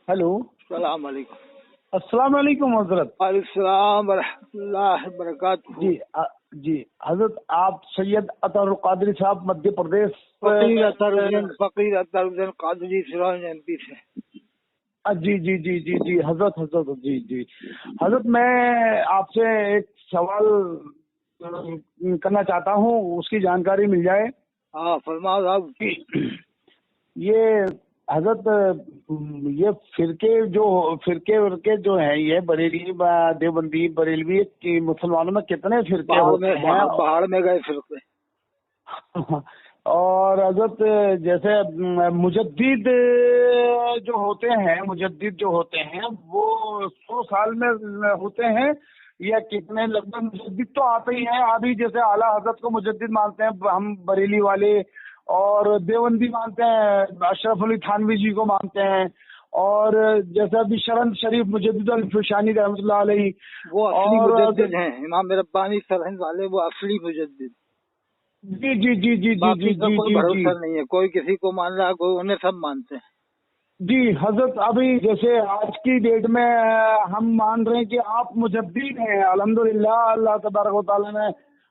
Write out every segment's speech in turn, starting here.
Hello. सलाम अलैकुम। अस्सलाम वालेकुम हजरत। अस्सलाम वरहमतुल्लाहि वबरकातुहू। जी हजरत, आप सैयद अतर कादरी साहब मध्य प्रदेश फकीर अतरुद्दीन कादरी सिराज MP से। जी जी जी जी जी हजरत हजरत जी जी हजरत, मैं आपसे एक सवाल करना चाहता हूँ, उसकी जानकारी मिल जाए। हाँ फरमाओ साहब। ये हजरत, ये फिरके जो हैं, ये बरेली देवबंदी बरेलवी की मुसलमानों में कितने फिरके होते हैं? बाहर में गए फिरके। और हजरत, जैसे मुजद्दिद जो होते हैं वो 100 साल में होते हैं या कितने? लगभग मुजद्दिद तो आते ही हैं अभी, जैसे आला हजरत को मुजद्दिद मानते हैं हम बरेली वाले, और देवबंदी मानते हैं अशरफ अली थानवी जी को मानते हैं, और जैसे अभी शरण शरीफ मुजद्दिद अल-फिशानी रहमतुल्लाह अलैहि, वो असली मुजद्दिद हैं। इमाम रब्बानी सरहिंद वाले वो असली मुजद्दिद। जी जी जी जी जी बाकी जी का जी कोई जी जी भरोसा नहीं है, कोई किसी को मान रहा है, कोई उन्हें सब मानते हैं। जी हजरत, अभी जैसे आज की डेट में हम मान रहे हैं कि आप मुजद्दिद हैं, अल्हम्दुलिल्लाह। अल्लाह तबारक व तआला ने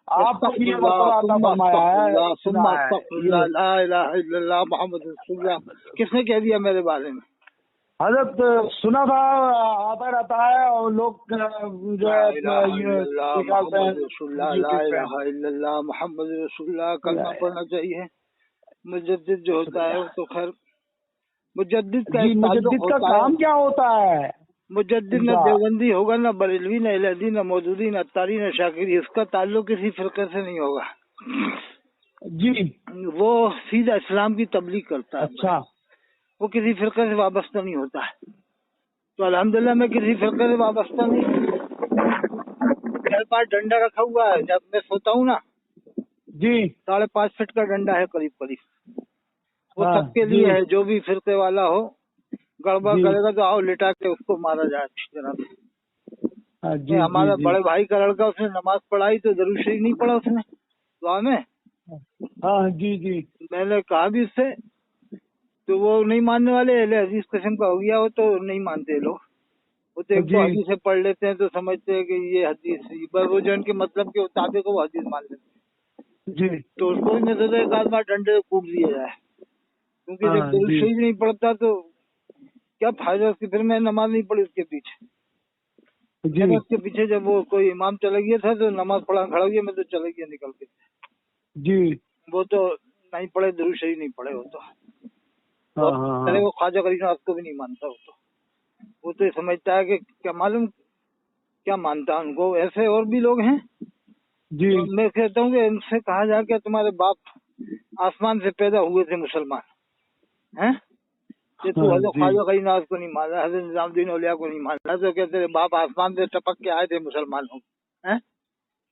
आपको भी ये मर्तबा अता फरमाया है, सुना है ये। ला इलाहा इल्लल्लाह मुहम्मद रसूलुल्लाह किसने कह दिया मेरे बारे में? हजरत, सुना था, आता रहता है, और लोग जो है ये निकालते हैं यूट्यूब पे। मोहम्मद रसूलुल्लाह कलमा पढ़ना चाहिए। मुजद्दिद जो होता है वो तो खैर मुजद्दिद का जी, एक ताल्लुक मुजद्दिद का होता है। काम क्या होता है? मुजद्दिद न देवबंदी होगा, न बरेलवी, न इलहदी, न मौदूदी, न अत्तारी, न शाकिरी। इसका ताल्लुक किसी फिरके से नहीं होगा। जी, वो सीधा इस्लाम की तबलीग करता है। अच्छा। वो किसी फिरके से वाबस्ता नहीं होता है। तो अल्हम्दुलिल्लाह मैं किसी फिरके से वाबस्ता नहीं। मेरे पास डंडा रखा हुआ है, जब मैं सोता हूँ ना जी 5.5 फीट का डंडा है करीब करीब। वो हाँ सबके जी लिए है, जो भी फिरके वाला हो गड़बड़ जी करेगा तो आओ लिटा के उसको मारा जाए अच्छी तरह हाँ से। जी जी हमारा जी बड़े भाई का लड़का, उसने नमाज पढ़ाई तो दरूद शरीफ नहीं पढ़ा उसने दुआ में। हाँ जी जी मैंने कहा भी उससे, तो वो नहीं मानने वाले, अहले हदीस किस्म का हो गया वो, तो नहीं मानते लोग। वो तो एक दो जी हदीसें पढ़ लेते हैं तो समझते हैं कि ये हदीस, पर वो जो उनके मतलब के मुताबिक वो हदीस मान लेते हैं। जी तो उसको भी मैं सोचा एक आध बार डंडे से कूट दिया जाए, क्योंकि जब हाँ दरूद जी शरीफ नहीं पढ़ता तो क्या फायदा उसकी। फिर मैं नमाज नहीं पढ़ी उसके पीछे। मैंने जी उसके पीछे जब वो कोई इमाम चला गया था तो नमाज पढ़ा खड़ा गया, मैं तो चला गया निकल के। जी वो तो नहीं पढ़े, दरूद शरीफ नहीं पढ़े। वो तो हाँ हाँ अरे हाँ वो ख्वाजा गरीबनाथ को भी नहीं मानता। वो तो ये समझता है कि क्या मालूम क्या मानता है उनको। ऐसे और भी लोग हैं। जी तो मैं कहता हूँ कि इनसे कहा जाए कि तुम्हारे बाप आसमान से पैदा हुए थे मुसलमान हैं, कि तू हाँ हजरत जी ख्वाजा गरीबनाथ को नहीं मान रहा, हजरत निजामुद्दीन औलिया को नहीं मान रहा, तो कहते हैं बाप आसमान से टपक के आए थे मुसलमान लोग हैं।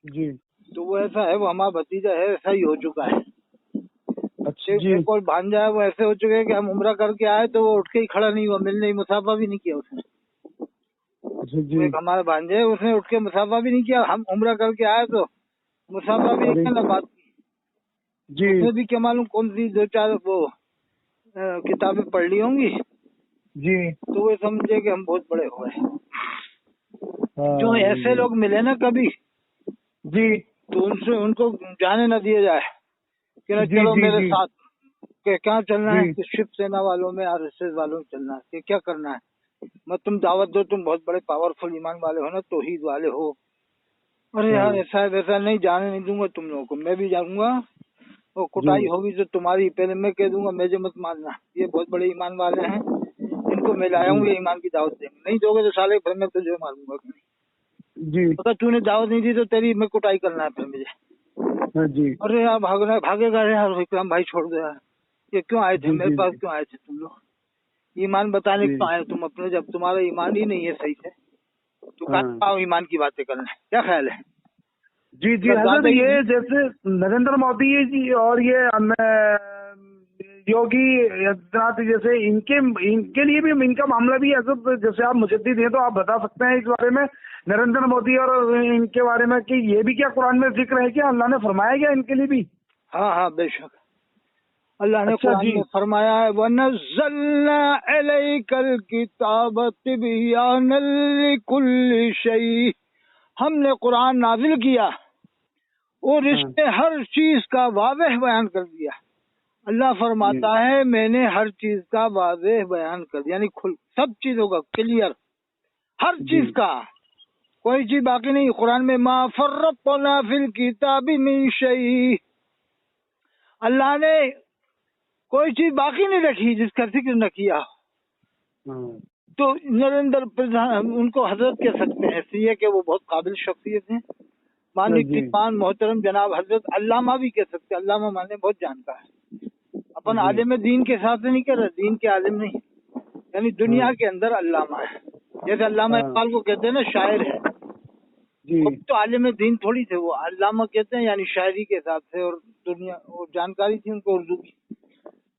जी तो वो ऐसा है, वो हमारा भतीजा है, ऐसा ही हो चुका है। अच्छा जी एक और भांजा है, वो ऐसे हो चुके हैं कि हम उम्रा करके आए तो वो उठ के ही खड़ा नहीं हुआ, मिलने ही मुसाफा भी नहीं किया उसने। अच्छा वो जी। एक हमारा भांजे है, उसने उठ के मुसाफा भी नहीं किया। हम उम्रा करके आए तो मुसाफा भी नहीं अरे किया, ना बात की। जी उसने भी क्या मालूम कौन सी दो चार वो किताबें पढ़ ली होंगी, जी तो वो समझे कि हम बहुत बड़े हो गए। जो हाँ ऐसे जी लोग मिले ना कभी, जी तो उनसे उनको जाने न दिया जाए कि ना जी चलो जी मेरे जी साथ। कि क्या चलना है जी कि शिव सेना वालों में, RSS वालों में चलना है कि क्या करना है। मत तुम दावत दो, तुम बहुत बड़े पावरफुल ईमान वाले हो ना, तौहीद वाले हो। अरे हाँ यार ऐसा है वैसा, नहीं जाने नहीं दूंगा तुम लोगों को। मैं भी जाऊंगा, वो जी कुटाई होगी तो तुम्हारी। पहले मैं कह दूंगा मुझे मत मानना, ये बहुत बड़े ईमान वाले हैं, इनको मैं लाया हूँ, जी ये ईमान की दावत देंगे। नहीं दोगे तो साले फिर मैं तुझे मारूंगा। जी अगर तूने दावत नहीं दी तो तेरी मैं कुटाई करना है फिर मुझे। हाँ जी अरे यार भागेगा रे यार, विक्रम भाई छोड़ दो यार। ये क्यों आए थे जी मेरे जी पास, क्यों आए थे तुम लोग? ईमान बताने जी क्यों आए तुम अपने, जब तुम्हारा ईमान ही नहीं है सही से तो हाँ कहाँ आओ ईमान की बातें करने? क्या ख्याल है? जी जी मतलब हजरत, ज्यादा ही ये जैसे नरेंद्र मोदी जी और ये योगी आदित्यनाथ, जैसे इनके इनके लिए भी इनका मामला भी है हजरत। जैसे आप मुजद्दिद हैं तो आप बता सकते हैं इस बारे में, नरेंद्र मोदी और इनके बारे में, कि ये भी क्या कुरान में जिक्र है, क्या अल्लाह ने फरमाया क्या इनके लिए भी? हाँ हाँ बेशक। अल्लाह ने अच्छा कुरान जी। में फरमाया है वनज़्ज़लना अलैकल किताब तिबयानल लिकुल्लि शै, हमने कुरान नाजिल किया और इसमें हर चीज का वाज़ेह बयान कर दिया। अल्लाह फरमाता है मैंने हर चीज का वाज़ेह बयान कर दिया, यानी खुल सब चीजों का क्लियर, हर चीज का कोई चीज बाकी नहीं। कुरान में मा फर्रतना फिल किताबि मिन शै, अल्लाह ने कोई चीज बाकी नहीं रखी जिसका जिक्र न किया। तो नरेंद्र प्रधान उनको हजरत कह सकते हैं, इसलिए कि वो बहुत काबिल शख्सियत हैं, मानिक ईमान मोहतरम जनाब हजरत अल्लामा भी कह सकते हैं। अल्लामा माने बहुत जानकार है। अपन आलिम दीन के साथ नहीं कर रहे, दीन के आलिम नहीं, यानी दुनिया के अंदर अल्लामा है। जैसे अल्लामा इकबाल को कहते हैं ना शायर है, वो तो आलिम दीन थोड़ी थे, वो अल्लामा कहते हैं, यानी शायरी के हिसाब से और दुनिया और जानकारी थी उनको उर्दू की,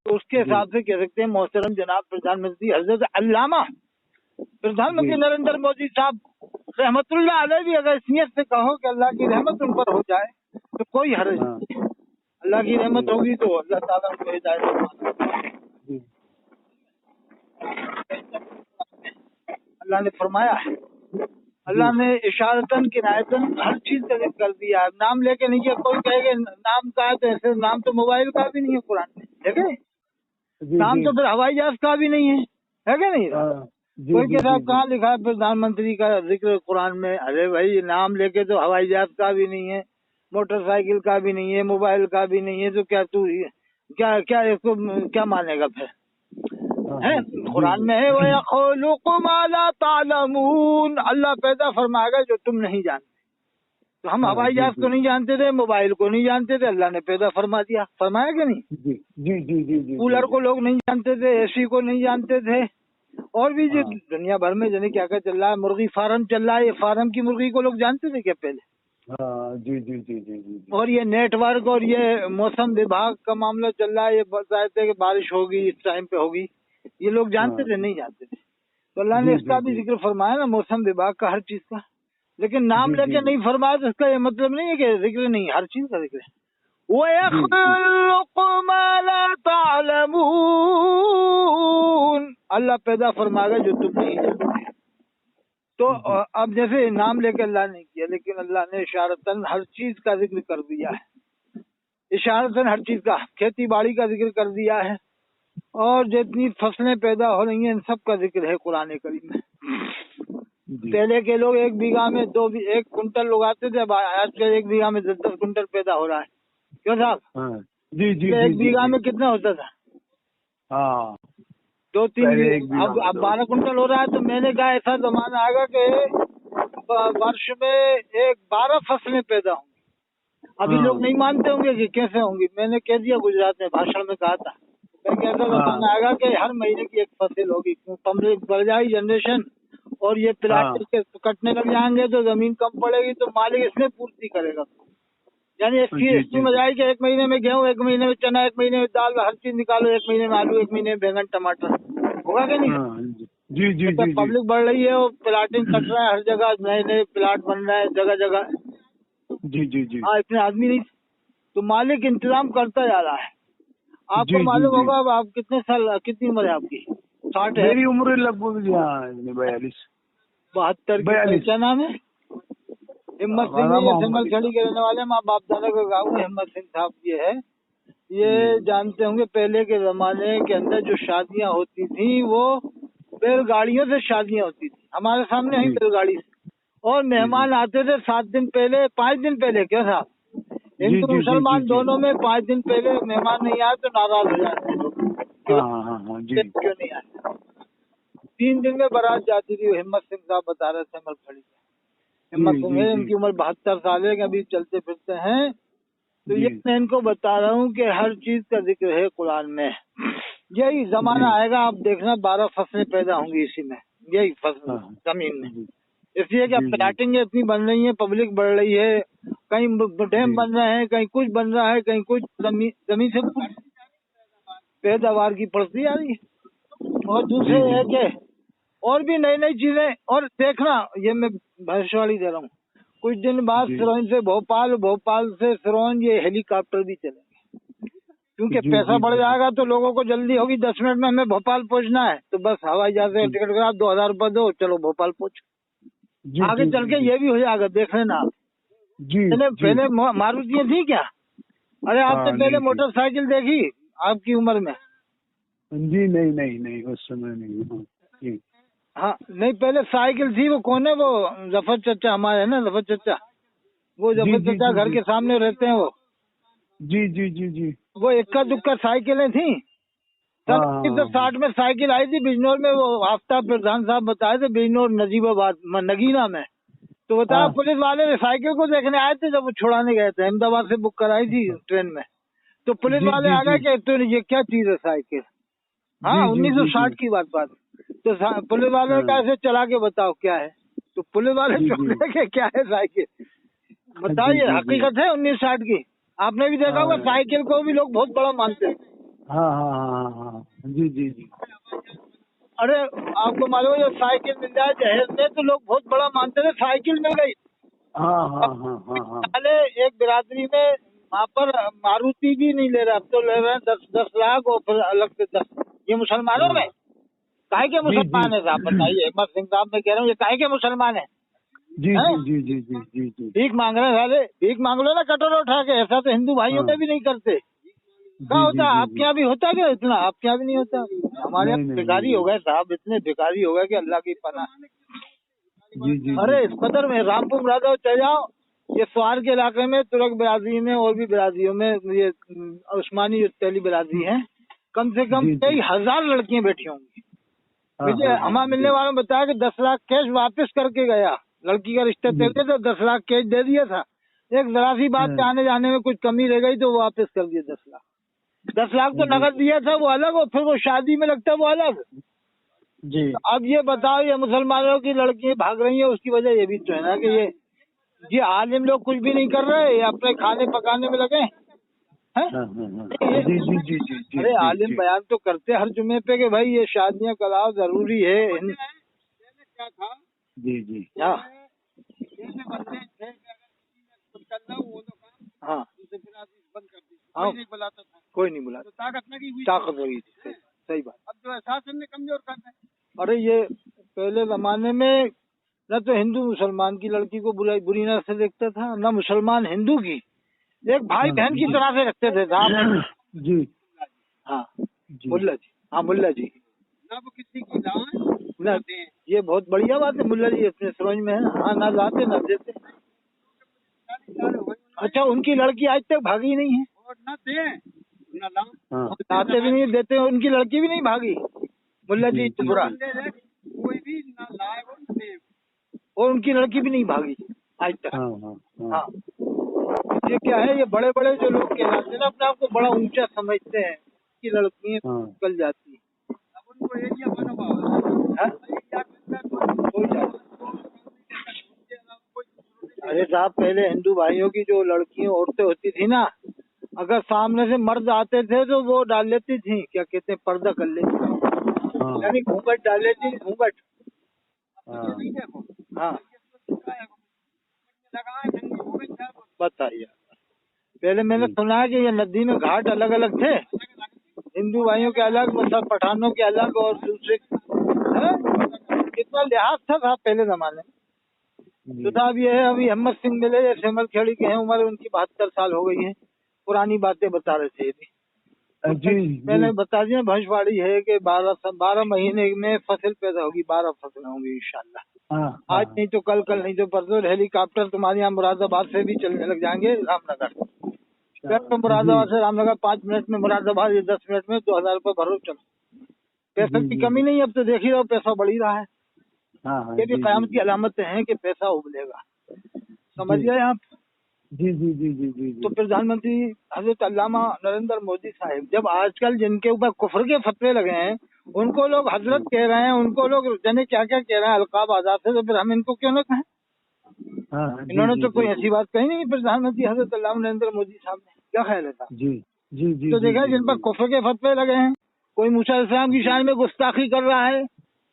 तो उसके हिसाब से कह सकते हैं मोहतरम जनाब प्रधानमंत्री हजरत अल्लामा प्रधानमंत्री नरेंद्र मोदी साहब रहमतुल्लाह अलैह भी अगर इस नियत से कहो कि अल्लाह की रहमत उन पर हो जाए तो कोई हर्ज नहीं। अल्लाह की रहमत होगी तो अल्लाह ताला उनको हिदायत। अल्लाह ने फरमाया है, अल्लाह ने इशारतन किनायतन हर चीज का जिक्र कर दिया है। नाम लेके नहीं किया, कोई कहेगा नाम का है तो ऐसे नाम तो मोबाइल का भी नहीं है कुरान में, है क्या? नाम तो फिर हवाई जहाज का भी नहीं है क्या नहीं? कोई के साथ कहाँ लिखा है प्रधानमंत्री का जिक्र कुरान में? अरे भाई नाम लेके तो हवाई जहाज का भी नहीं है, मोटरसाइकिल का भी नहीं है, मोबाइल का भी नहीं है, तो क्या तू क्या क्या इसको क्या मानेगा फिर? है कुरान में है वो यखलुकु मा ला तालमून, अल्लाह पैदा फरमाएगा जो तुम नहीं जानते। तो हम हवाई जहाज को नहीं जानते थे, मोबाइल को नहीं जानते थे, अल्लाह ने पैदा फरमा दिया, फरमाया कि नहीं? जी। कूलर को लोग नहीं जानते थे, एसी को नहीं जानते थे, और भी जो दुनिया भर में जाने क्या क्या चल रहा है, मुर्गी फार्म चल रहा है, ये फार्म की मुर्गी को लोग जानते थे क्या पहले? जी। और ये नेटवर्क और ये मौसम विभाग का मामला चल रहा है, ये बताए थे कि बारिश होगी इस टाइम पे होगी, ये लोग जानते थे नहीं जानते थे? तो अल्लाह ने इसका भी जिक्र फरमाया ना, मौसम विभाग का, हर चीज का, लेकिन नाम लेके नहीं फरमाया तो इसका ये मतलब नहीं है कि जिक्र नहीं, हर चीज का जिक्र है। वो अल्लाह पैदा फरमाएगा जो तुम नहीं जानते। तो अब जैसे नाम लेके अल्लाह ने किया, लेकिन अल्लाह ने इशारतन हर चीज का जिक्र कर दिया है। इशारतन हर चीज का, खेती बाड़ी का जिक्र कर दिया है, और जितनी फसलें पैदा हो रही हैं इन सब का जिक्र है कुरान करीम में। पहले के लोग एक बीघा में 1 कुंटल उगाते थे, आजकल 1 बीघा में 10 कुंटल पैदा हो रहा है, क्यों साहब? जी। 1 बीघा में कितना होता था? 2-3, अब 12 कुंटल हो रहा है। तो मैंने कहा ऐसा जमाना आएगा कि वर्ष में 12 फसलें पैदा होंगी। अभी लोग नहीं मानते होंगे कि कैसे होंगी, मैंने कह दिया गुजरात में भाषण में कहा था, मैं ऐसा जमाना आएगा कि हर महीने की 1 फसल होगी, पब्लिक बढ़ जाएगी जनरेशन, और ये प्लाट कटने लग जाएंगे तो जमीन कम पड़ेगी, तो मालिक इसमें पूर्ति करेगा। यानी इसकी स्कीम आ जाएगी कि 1 महीने में गेहूँ, 1 महीने में चना, 1 महीने में दाल, हर चीज निकालो, 1 महीने में आलू, 1 महीने में बैंगन टमाटर, होगा कि नहीं? जी। तो पब्लिक बढ़ रही है और प्लाटिंग कट रहा है, हर जगह नए प्लाट बन रहे हैं जगह जगह। जी। हाँ, इतने आदमी नहीं, तो मालिक इंतजाम करता जा रहा है। आपको मालूम होगा, अब आप कितनी उम्र है आपकी? 60 है? मेरी उम्र लगभग 42 72 क्या नाम है? हिम्मत सिंह, ये सिमल खड़ी के रहने वाले, माँ बाप दादा का गाँव हिम्मत सिंह साहब ये जानते होंगे। पहले के जमाने के अंदर जो शादियां होती थी वो बैलगाड़ियों से शादियां होती थी, हमारे सामने ही बैलगाड़ी से, और मेहमान आते थे 7 दिन पहले, 5 दिन पहले, क्या साहब? हिंदू मुसलमान दोनों में 5 दिन पहले मेहमान नहीं आए तो नाराज हो जाते हैं लोग, क्यों नहीं आए? 3 दिन में बारात जाती थी। हिम्मत सिंह साहब बता रहे थे मलखड़ी के, हिम्मत सिंह है, इनकी उम्र 72 साल है, अभी चलते फिरते हैं। तो ये मैं इनको बता रहा हूँ कि हर चीज का जिक्र है कुरान में। यही जमाना आएगा, आप देखना 12 फसलें पैदा होंगी इसी में, यही फसल जमीन में, इसलिए कि अब प्लाटिंग इतनी बन रही है, पब्लिक बढ़ रही है, कहीं डैम बन रहे हैं, कहीं कुछ बन रहा है, कहीं कुछ, जमीन से कुछ पैदावार की पड़ती आ रही है। और दूसरे है कि और भी नई नई चीजें, और देखना, ये मैं भविष्यवाणी दे रहा हूँ, कुछ दिन बाद सिरोंज से भोपाल, भोपाल से सिरोंज, ये हेलीकॉप्टर भी चलेंगे। क्योंकि जी पैसा जी बढ़ जी जाएगा तो लोगों को जल्दी होगी, 10 मिनट में हमें भोपाल पहुंचना है तो बस हवाई जहाज से जी टिकट करा, 2000 रुपये दो, चलो भोपाल पहुंच। जी आगे जी चल जी के जी ये भी हो जाएगा, देख लेना आप। जी पहले जी। पहले मारुतियाँ थी क्या? अरे आपने हाँ पहले नहीं थी। मोटरसाइकिल देखी आपकी उम्र में? जी नहीं नहीं नहीं, उस समय नहीं। हाँ जी। हाँ नहीं, पहले साइकिल थी। वो कौन है वो? जफर चचा हमारे है ना, जफर चचा। वो जी जफर जी चचा जी घर जी के सामने रहते हैं वो। जी जी जी जी। वो इक्का दुक्का साइकिलें थी। हाँ सन हाँ हाँ 1960 में साइकिल आई थी बिजनौर में, वो आफ्ताब प्रधान साहब बताए थे, बिजनौर नजीबाबाद नगीना में। तो बताया हाँ। पुलिस वाले ने साइकिल को देखने आए थे जब वो छुड़ाने गए थे, अहमदाबाद से बुक कराई थी अच्छा। ट्रेन में। तो पुलिस जी वाले जी आ जी गए कि तो ये क्या चीज है साइकिल। हाँ जी जी जी जी। 1960 की बात। तो पुलिस वाले ने हाँ कहा इसे चला के बताओ क्या है। तो पुलिस वाले जी जी चुप के क्या है साइकिल, जी बताइए। जी जी। हकीकत है 1960 की। आपने भी देखा होगा, हाँ साइकिल को भी लोग बहुत बड़ा मानते हैं। हाँ हाँ हाँ हाँ हाँ। जी जी जी। अरे आपको मालूम है, जब साइकिल मिल जाए जहेज में तो लोग बहुत बड़ा मानते थे, साइकिल मिल गई। हाँ हाँ अब हाँ हाँ हाँ। पहले एक बिरादरी में वहाँ पर मारुति भी नहीं ले रहे, अब तो ले रहे हैं 10 लाख और फिर अलग से 10। ये मुसलमानों में हाँ। काहे के जी जी मुसलमान है साहब, बताइए। अहमद सिंह साहब मैं कह रहा हूँ, ये काहे के मुसलमान है? जी हैं? जी जी जी जी जी जी भीख मांग रहे हैं साले, भीख मांग लो ना कटोरा उठा के। ऐसा तो हिंदू भाइयों हाँ। में भी नहीं करते। क्या जी होता जी है जी आपके जी। यहाँ भी होता है क्या इतना? आपके यहाँ भी नहीं होता? हमारे नहीं यहाँ नहीं नहीं भिखारी हो नहीं। गए साहब, इतने भिखारी हो गए कि अल्लाह की पनाह। जी जी जी अरे इस जी। कदर में रामपुर मुरादाबाद चले जाओ, ये स्वार के इलाके में तुर्क बिरादरी में और भी बिरादरियों में, ये उस्मानी जो तेली बिरादरी है, कम से कम जी जी। कई हजार लड़कियां बैठी होंगी। हाँ मुझे हाँ हाँ हमारे मिलने जी। वालों ने बताया कि 10 लाख कैश वापस करके गया। लड़की का रिश्ता जी तय थे तो 10 लाख कैश दे दिया था। एक जरा सी बात के हाँ, आने जाने में कुछ कमी रह गई तो वो वापस कर दिए 10 लाख। 10 लाख तो जी नगद दिया था वो अलग, और फिर वो शादी में लगता है वो अलग। जी। तो अब ये बताओ, ये मुसलमानों की लड़की भाग रही है, उसकी वजह ये भी तो है ना कि ये आलिम लोग कुछ भी नहीं कर रहे, ये अपने खाने पकाने में लगे हैं। हाँ हाँ हाँ। ये जी जी जी जी जी अरे जी आलिम जी बयान तो करते हैं हर जुमे पे कि भाई ये शादियां कराओ, जरूरी है। जी जी। हाँ हाँ हाँ, कोई नहीं बुलाता, ताकत लगी थी। सही बात। अब जो शासन ने कमजोर कर दिया। अरे ये पहले जमाने में न तो हिंदू मुसलमान की लड़की को बुरी नजर से देखता था, न मुसलमान हिंदू की। एक भाई हाँ बहन की जी तरह से रखते थे साहब। जी हाँ जी। मुल्ला जी, हाँ मुल्ला जी। ना वो किसी की ना, ये बहुत बढ़िया बात है, मुल्ला जी अपने समझ में है। हाँ ना लाते ना देते। अच्छा उनकी लड़की आज तक भागी नहीं है, हाँ लाते भी नहीं देते, उनकी लड़की भी नहीं भागी। मुल्ला जी जी जी बुरा, जी। कोई भी ना लाए और उनकी लड़की भी नहीं भागी आज तक। हाँ हाँ हाँ हाँ ये क्या है, ये बड़े बड़े जो लोग कहलाते हैं ना, अपने आप को बड़ा ऊंचा समझते हैं कि लड़कियां हाँ। निकल जाती हैं। अब उनको एरिया बना, कोई जाती। अरे साहब पहले हिंदू भाइयों की जो लड़कियां औरतें होती थी ना, अगर सामने से मर्द आते थे तो वो डाल लेती थी, क्या कहते हैं, पर्दा कर लेती थी, हाँ यानी घूंघट डाल लेती थी, घूंघट। हाँ। हाँ बताइए। पहले मैंने सुना है कि ये नदी में घाट अलग अलग थे, हिंदू भाइयों के अलग, मतलब पठानों के अलग, और दूसरे कितना लिहाज था साहब पहले जमाने में। तो साहब ये है, अभी अहमद सिंह मिले, जैसे अहमद खेड़ी के हैं, उम्र उनकी 72 साल हो गई है। पुरानी बातें बता रहे थे ये। जी मैंने जी। बता दिया, भैंसवाड़ी है कि 12 महीने में फसल पैदा होगी, 12 फसलें होंगी इंशाल्लाह। हाँ आज हाँ नहीं तो कल, कल नहीं तो परसों हेलीकॉप्टर तुम्हारे यहाँ मुरादाबाद से भी चलने लग जाएंगे रामनगर। तो जी मुरादाबाद से रामनगर 5 मिनट में, मुरादाबाद ये 10 मिनट में, 2000 रुपये भरो चलो। पैसे जी की जी कमी जी। नहीं, अब तो देख ही रहो पैसा बढ़ ही रहा है। हाँ हाँ ये भी जी जी कयामत की जी अलामतें हैं कि पैसा उबलेगा, जी समझिए आप। जी जी जी जी जी तो जी। प्रधानमंत्री हजरत अल्लामा नरेंद्र मोदी साहिब, जब आजकल जिनके ऊपर कुफर के फतवे लगे हैं, उनको लोग हजरत कह रहे हैं, उनको लोग जाने क्या क्या कह रहे हैं अलकाब आजाद से, तो फिर हम इनको क्यों ना कहें? हाँ हाँ जी इन्होंने जी तो कोई जी जी ऐसी बात कही नहीं प्रधानमंत्री हजरत अल्लामा नरेंद्र मोदी साहब ने। क्या ख्याल है साहब? जी जी जी तो जी देखा जी जिन पर जी कुफर के फतवे लगे हैं, कोई मूसा इस्लाम की शान में गुस्ताखी कर रहा है,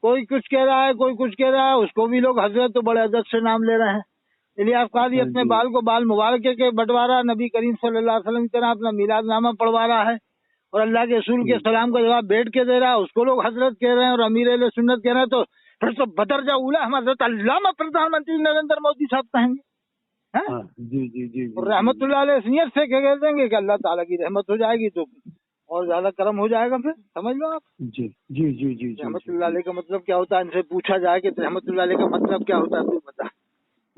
कोई कुछ कह रहा है, कोई कुछ कह रहा है, उसको भी लोग हजरत तो बड़े अदब से नाम ले रहे हैं। इलियास कादी हाँ अपने जी बाल को बाल मुबारक के बंटवा रहा, नबी करीम सल्लल्लाहु अलैहि वसल्लम की तरह अपना मीलाद नामा पढ़वा रहा है। और अल्लाह के रसूल के सलाम का जवाब बैठ के दे रहा है, उसको लोग हजरत कह रहे हैं और अमीर अहले सुन्नत कह रहे हैं, तो फिर तो बदरजा उला हम हजरत अल्लामा प्रधानमंत्री नरेंद्र मोदी साहब कहेंगे। जी जी जी और रहमतुल्लाह अलैह नियत से कह देंगे कि अल्लाह ताला की रहमत हो जाएगी तो और ज्यादा कर्म हो जाएगा। फिर समझ लो आप। जी जी जी जी जी रहमतुल्लाह अलैह का मतलब क्या होता है, इनसे पूछा जाए कि रहमतुल्लाह अलैह का मतलब क्या होता है, तू बता।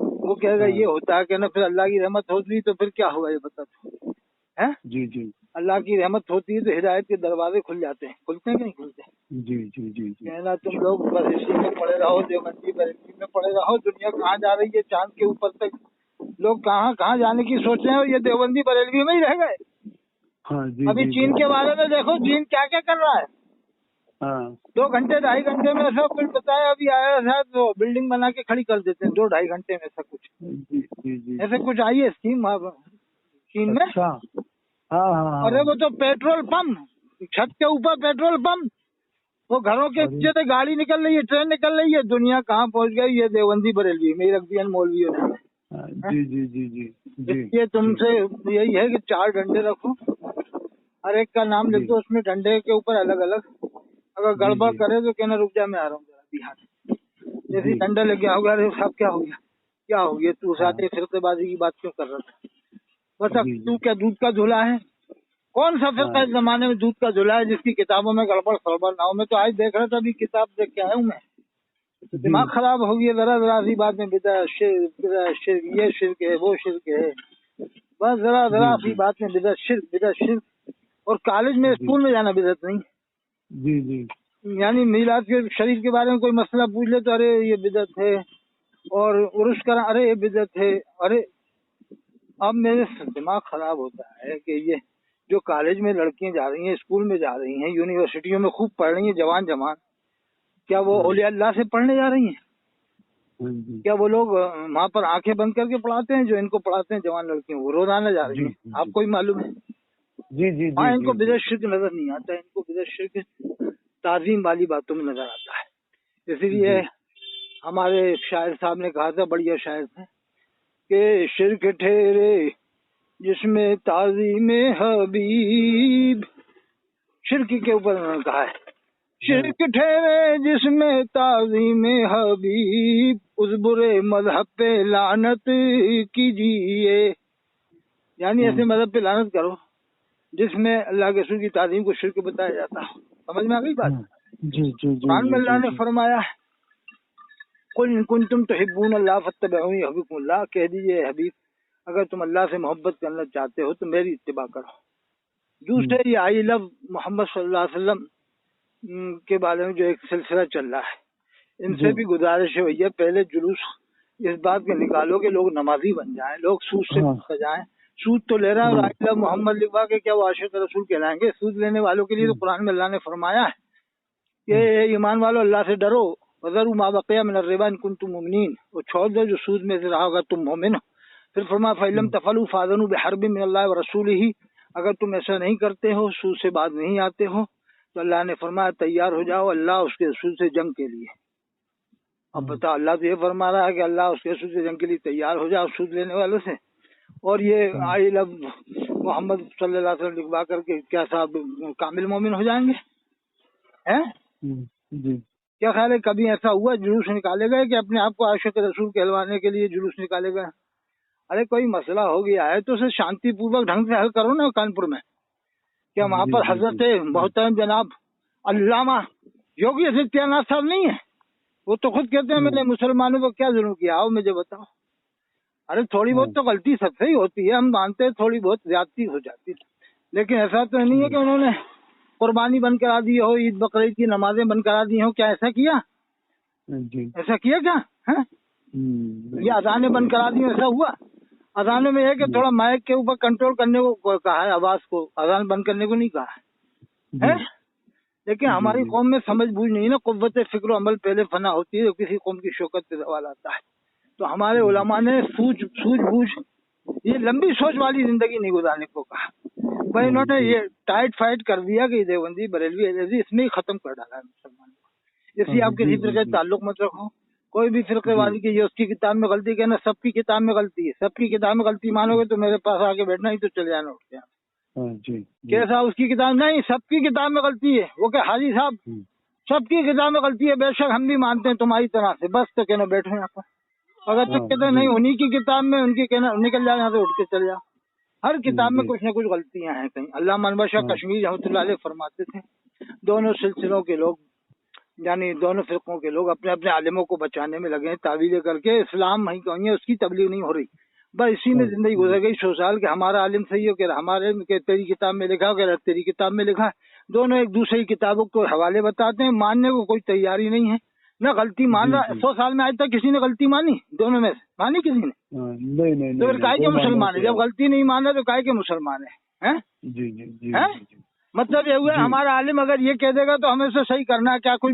वो कहेगा ये होता है, कहना फिर अल्लाह की रहमत होती तो फिर क्या हुआ ये बता तू। है जी जी अल्लाह की रहमत होती है तो हिदायत के दरवाजे खुल जाते हैं, खुलते हैं कि नहीं खुलते? जी जी जी जी कहना तुम लोग बस इसी में पड़े रहो, देवबंदी बरेली में पड़े रहो, दुनिया कहाँ जा रही है चांद के ऊपर तक, लोग कहाँ कहाँ जाने की सोच रहे हैं, ये देवबंदी बरेलवी में ही रह गए। हाँ जी अभी जी चीन के बारे में देखो, चीन क्या क्या कर रहा है। हाँ 2 घंटे 2.5 घंटे में ऐसा कुछ बताया, अभी आया था तो बिल्डिंग बना के खड़ी कर देते हैं 2-2.5 घंटे में, ऐसा कुछ जी जी जी ऐसे कुछ आई है स्कीम चीन में। अच्छा हाँ हाँ अरे हाँ वो तो पेट्रोल पंप, छत के ऊपर पेट्रोल पंप, वो घरों के नीचे से गाड़ी निकल रही है, ट्रेन निकल रही है, दुनिया कहाँ पहुंच गई, ये देवबंदी बरेली में रख दिया मौलवियों ने। जी जी जी जी जी इसलिए तुमसे यही है कि 4 डंडे रखो, हर एक का नाम लिख दो उसमें, डंडे के ऊपर अलग अलग। अगर गड़बड़ करे तो कहना रुक जा मैं आ रहा हूँ जरा बिहार। जैसे डंडा लग गया होगा, अरे साहब क्या हो गया, क्या हो गया, तू साथ फिरकेबाजी की बात क्यों कर रहा था। बस अब तू क्या दूध का धुला है? कौन सा फिरका इस जमाने में दूध का धुला है जिसकी किताबों में गड़बड़ सड़बड़ ना हो। मैं तो आज देख रहा था, अभी किताब देख के आया हूँ मैं, दिमाग खराब हो गया जरा जरा सी बात में। बिदा शिर्क, ये शिर्क है, वो शिर्क है, बस जरा जरा सी बात में बिदा शिर्क। और कॉलेज में स्कूल में जाना बिदत नहीं। जी जी यानी मीलाद के शरीफ के बारे में कोई मसला पूछ ले तो अरे ये बिदत है, और उर्स करा अरे ये बिदत है। अरे अब मेरे दिमाग खराब होता है कि ये जो कॉलेज में लड़कियां जा रही हैं, स्कूल में जा रही हैं, यूनिवर्सिटियों में खूब पढ़ रही हैं जवान जवान, क्या वो औलिया अल्लाह से पढ़ने जा रही हैं? क्या वो लोग वहाँ पर आंखें बंद करके पढ़ाते हैं जो इनको पढ़ाते हैं जवान लड़कियों, वो रोजाना जा रही हैं? आपको ही मालूम है। जी जी हाँ, इनको बिदअत शिर्क नजर नहीं आता, इनको बिदअत शिर्क ताजीम वाली बातों में नजर आता है। इसीलिए हमारे शायर साहब ने कहा था, बढ़िया शायर थे, कि शिर्क ठहरे जिसमें ताजीम हबीब, शिर्क के ऊपर उन्होंने कहा है, शिर्क ठहरे जिसमें ताज़ीम हबीब, उस बुरे मजहब पे लानत कीजिए। यानी ऐसे मजहब पे लानत करो जिसमें अल्लाह के रसूल की ताज़ीम को शिर्क बताया जाता है। समझ में आ गई बात? जी जी कुरान में अल्लाह ने फरमाया, कुल इन कुंतुम तुहिब्बून अल्लाह फत्तबिऊनी युहब्बुकुमुल्लाह, कह दीजिए हबीब अगर तुम अल्लाह से मोहब्बत करना चाहते हो तो मेरी इत्तिबा करो। दूसरे ये आई लव मोहम्मद सल्लल्लाहु अलैहि वसल्लम के बारे में जो एक सिलसिला चल रहा है, इनसे भी गुजारिश है भैया, पहले जुलूस इस बात के निकालो कि लोग नमाजी बन जाएं, लोग सूद से बचाएं। सूद तो ले रहा है और आई लव मोहम्मद लिखवा के क्या वो आशिक रसूल कहलाएंगे? सूद लेने वालों के लिए तो कुरान में अल्लाह ने फरमाया है कि ईमान वालों अल्लाह से डरो, वज़रू मा बक़िया मिनर रिबा इन कुंतुम मुमिनीन, वो छोड़ दो जो सूद में से रहा होगा तुम मोमिन हो। फिर फरमाया फ़इलम तफ़अलू फ़ाज़नू बिहर्बिन मिनल्लाहि व रसूलिही, अगर तुम ऐसा नहीं करते हो, सूद से बात नहीं आते हो, तो अल्लाह ने फरमाया तैयार हो जाओ अल्लाह उसके रसूल से जंग के लिए। अब बताओ, अल्लाह तो ये फरमा रहा है कि अल्लाह उसके रसूल से जंग के लिए तैयार हो जाओ सूद लेने वालों से, और ये आई लव मोहम्मद सल्लल्लाहु अलैहि वसल्लम लिखवा करके क्या साहब कामिल मोमिन हो जाएंगे? हैं? जी क्या ख्याल है कभी ऐसा हुआ जुलूस निकाले गए कि अपने आप को आशिक रसूल कहलवाने के लिए जुलूस निकाले गए? अरे कोई मसला हो गया है तो उसे शांतिपूर्वक ढंग से हल करो ना। कानपुर में क्या वहाँ पर हजरत मोहतरम जनाब अल्लामा योगी आदित्यनाथ साहब नहीं है? वो तो खुद कहते हैं मैंने मुसलमानों को क्या जुल्म किया, आओ मुझे बताओ। अरे थोड़ी बहुत तो गलती सबसे ही होती है, हम मानते हैं थोड़ी बहुत ज्यादती हो जाती है, लेकिन ऐसा तो नहीं है कि उन्होंने कुर्बानी बंद करा दी हो, ईद बकरीद की नमाजें बंद करा दी हो। क्या ऐसा किया? ऐसा किया क्या है? ये अजानें बंद करा दी, ऐसा हुआ? अजानों में है कि थोड़ा माइक के ऊपर कंट्रोल करने को कहा है, आवाज को, अजान बंद करने को नहीं कहा है। लेकिन हमारी कौम में समझ बूझ नहीं ना, कुव्वत फिक्र अमल पहले फना होती है तो किसी कौम की शौकत पे सवाल आता है। तो हमारे उलमा ने सूझबूझ ये लंबी सोच वाली जिंदगी नहीं गुजारने को कहा भाई। इन्होंने ये टाइट फाइट कर दिया कि देवबंदी बरेलवी एलर्जी इसमें ही खत्म कर डाला है मुसलमान को। इसलिए आप किसी फिरके ताल्लुक मत रखो, कोई भी फिरके वाली की ये उसकी किताब में गलती कहना, सबकी किताब में गलती है, सबकी किताब में गलती मानोगे तो मेरे पास आके बैठना, ही तो चले जाना उठ के। जी कैसा उसकी किताब नहीं, सबकी किताब में गलती है। वो क्या हाजी साहब सबकी किताब में गलती है, बेशक हम भी मानते हैं तुम्हारी तरह से, बस तो कहना बैठो यहाँ पर। अगर तो कहते नहीं उन्हीं की किताब में, उनकी कहना निकल जाए यहाँ से, उठ के चले जाओ। हर किताब में कुछ न कुछ गलतियां हैं कहीं। अल्लाह मनवर शाह कश्मीरी रहमतुल्लाह अलैह फरमाते थे, दोनों सिलसिलों के लोग यानी दोनों फिरकों के लोग अपने अपने आलिमों को बचाने में लगे हैं, तावीलें करके। इस्लाम वही कहेंगे उसकी तबलीग नहीं हो रही, बस इसी में जिंदगी गुजर गई 100 साल के। हमारा आलिम सही हो, कह रहा हमारे के तेरी किताब में लिखा, कह रहा तेरी किताब में लिखा। दोनों एक दूसरे की किताबों को हवाले बताते हैं, मानने को कोई तैयारी नहीं है, ना गलती मान रहा। 100 साल में आज तक किसी ने गलती मानी? दोनों में से मानी किसी ने? नहीं। तो फिर काहे के मुसलमान है? जब गलती नहीं मान रहा तो काहे के मुसलमान है? जी। मतलब ये हुआ हमारा आलिम अगर ये कह देगा तो हमें उसे सही करना है क्या? कोई